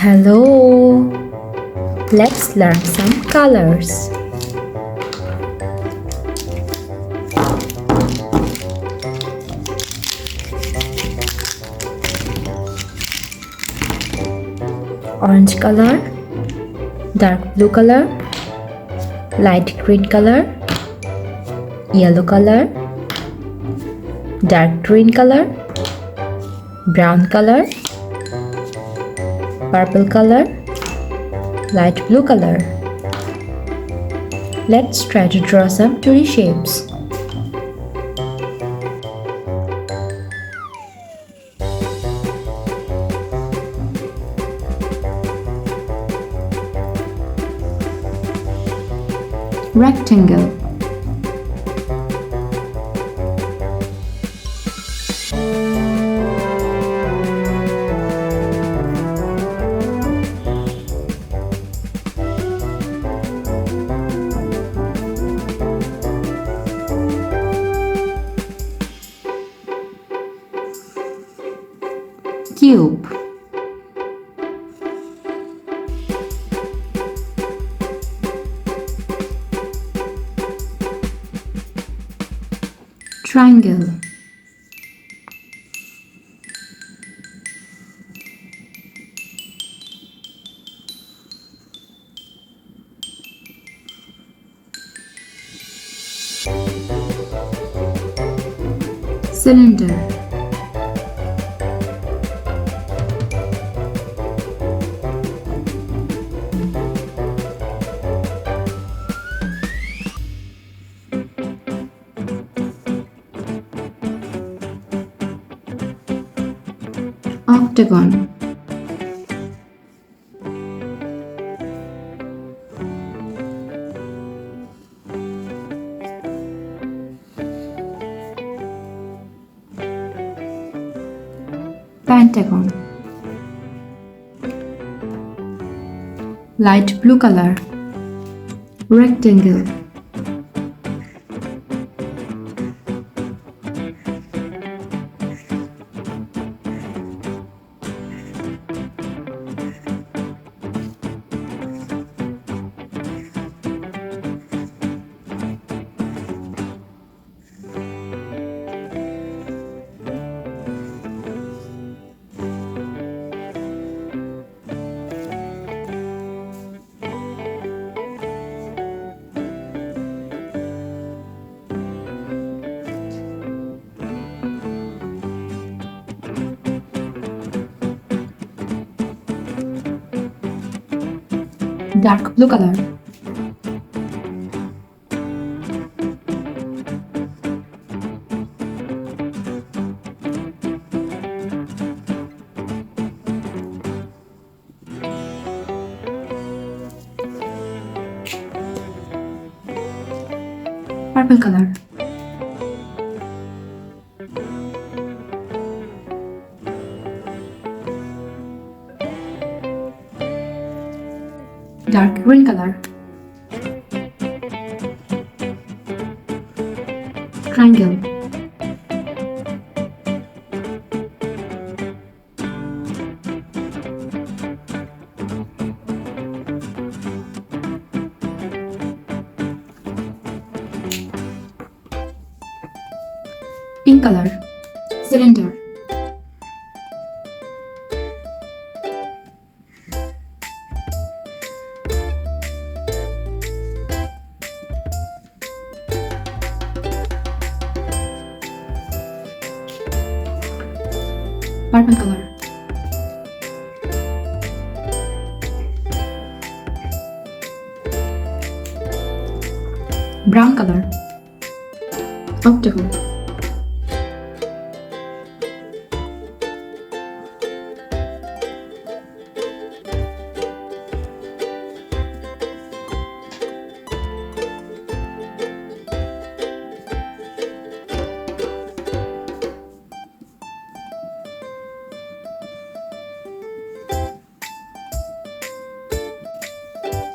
Hello! Let's learn some colors. Orange color, dark blue color, light green color, yellow color, dark green color, brown color, purple color, light blue color. Let's try to draw some 2D shapes. Rectangle, cube, triangle, cylinder, octagon, pentagon, light blue color, rectangle, dark blue color, purple color, dark green color, triangle, pink color, cylinder, purple color, brown color, octagon,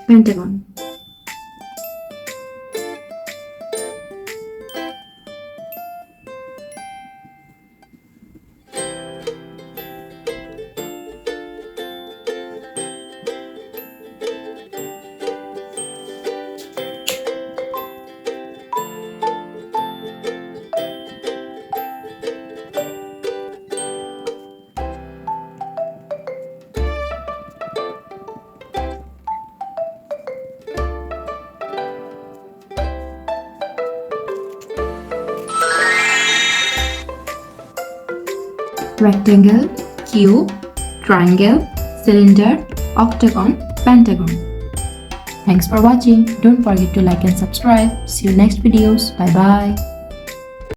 pentagon, rectangle, cube, triangle, cylinder, octagon, pentagon. Thanks for watching. Don't forget to like and subscribe. See you next videos. Bye bye.